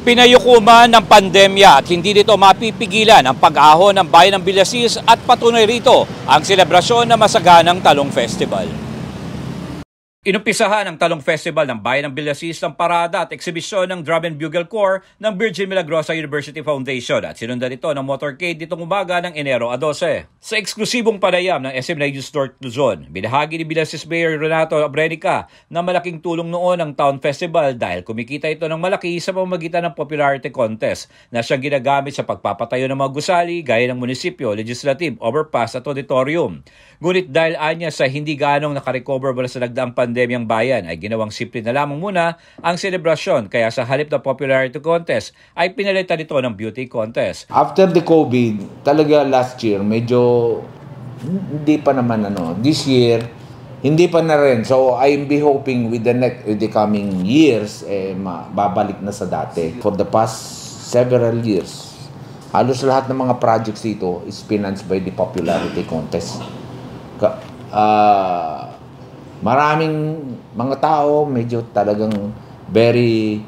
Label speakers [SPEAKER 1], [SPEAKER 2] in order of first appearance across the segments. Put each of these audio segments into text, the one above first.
[SPEAKER 1] Pinayukuman ng pandemya at hindi nito mapipigilan ang pag-ahon ng bayan ng Villasis at patuloy rito ang selebrasyon ng masaganang Talong Festival. Inumpisahan ang Talong Festival ng Bayan ng Villasis ng parada at eksibisyon ng Drum and Bugle Corps ng Virgin Milagrosa University Foundation at sinundan ito ng motorcade nitong umaga ng Enero 12. Sa eksklusibong panayam ng SM News North Luzon, binahagi ni Villasis Mayor Renato Abrenica na malaking tulong noon ang Town Festival dahil kumikita ito ng malaki sa pamamagitan ng popularity contest na siyang ginagamit sa pagpapatayo ng mga gusali gaya ng munisipyo, legislative, overpass at auditorium. Ngunit dahil anya sa hindi ganong nakarecover mula sa nagdaang pandemyang bayan ay ginawang simple na lamang muna ang selebrasyon kaya sa halip na popularity contest ay pinalitan ito ng beauty contest.
[SPEAKER 2] After the COVID, talaga last year medyo hindi pa naman this year hindi pa na rin. So I'm be hoping with the coming years babalik na sa dati. For the past several years, halos lahat ng mga projects dito is financed by the popularity contest. Maraming mga tao medyo talagang very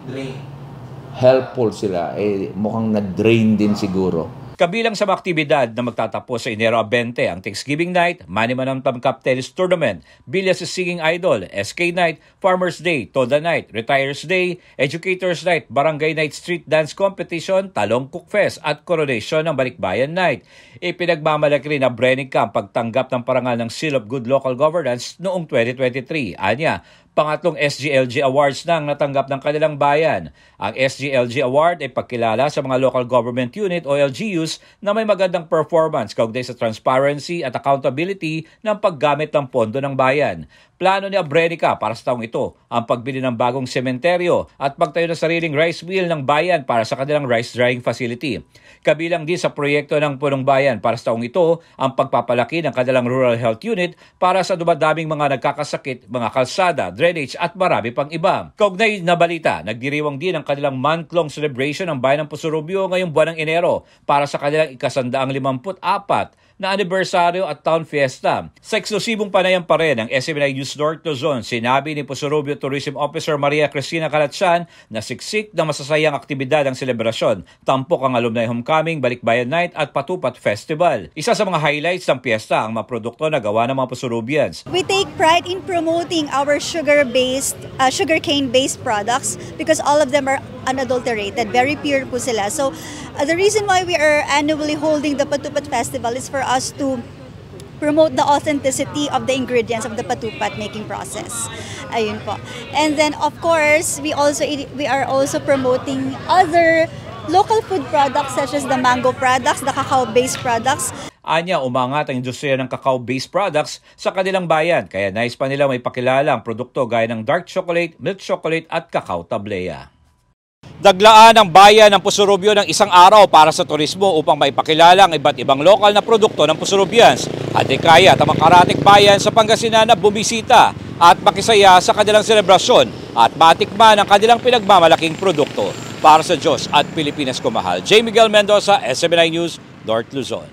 [SPEAKER 2] helpful sila. Mukhang na-drain din siguro.
[SPEAKER 1] Kabilang sa mga aktibidad na magtatapos sa Enero 20 ang Thanksgiving Night, Manimanang Cup Tennis Tournament, Villasis Singing Idol, SK Night, Farmers Day, Toda Night, Retires Day, Educators Night, Barangay Night Street Dance Competition, Talong Cook Fest at Coronation ng Balikbayan Night. Ipinagmamalaki rin na Brenica ang pagtanggap ng parangal ng Seal of Good Local Governance noong 2023. Anya, pangatlong SGLG Awards nang natanggap ng kanilang bayan. Ang SGLG Award ay pagkilala sa mga local government unit o LGUs na may magandang performance kaugnay sa transparency at accountability ng paggamit ng pondo ng bayan. Plano ni Abrenica para sa taong ito ang pagbili ng bagong sementeryo at pagtayo ng sariling rice mill ng bayan para sa kanilang rice drying facility. Kabilang din sa proyekto ng Punong Bayan para sa taong ito ang pagpapalaki ng kanilang rural health unit para sa dumadaming mga nagkakasakit, mga kalsada, drainage at marami pang iba. Kaugnay na balita, nagdiriwang din ang kanilang month-long celebration ng Bayan ng Pusurubio ngayong buwan ng Enero para sa kanilang 154 na anibersaryo at Town Fiesta. Sa eksklusibong panayam pa rin ng SMNI News North Luzon, sinabi ni Pusurubio Tourism Officer Maria Cristina Calatsan na siksik na masasayang aktibidad ang selebrasyon. Tampok ang Alumni Homecoming, Balikbayan Night at Patupat Festival. Isa sa mga highlights ng piyesta ang mga produkto na gawa ng mga Pusurubians.
[SPEAKER 3] We take pride in promoting our sugarcane-based products because all of them are unadulterated, very pure po sila. So the reason why we are annually holding the Patupat Festival is for us to promote the authenticity of the ingredients of the patupat making process. Ayun po. And then of course, we are also promoting other local food products such as the mango products, the cacao-based products.
[SPEAKER 1] Anya, umangat ang industriya ng cacao-based products sa kanilang bayan, kaya nais pa nila may pakilala ang produkto gaya ng dark chocolate, milk chocolate at cacao tablea. Daglaan ng bayan ng Pusurubio ng isang araw para sa turismo upang maipakilala ang iba't ibang lokal na produkto ng Pusurubians. Hadikaya at ang karatig bayan sa Pangasinan na bumisita at makisaya sa kanilang selebrasyon at matikman ang kanilang pinagmamalaking produkto. Para sa Diyos at Pilipinas ko mahal, J. Miguel Mendoza, SMNI News, North Luzon.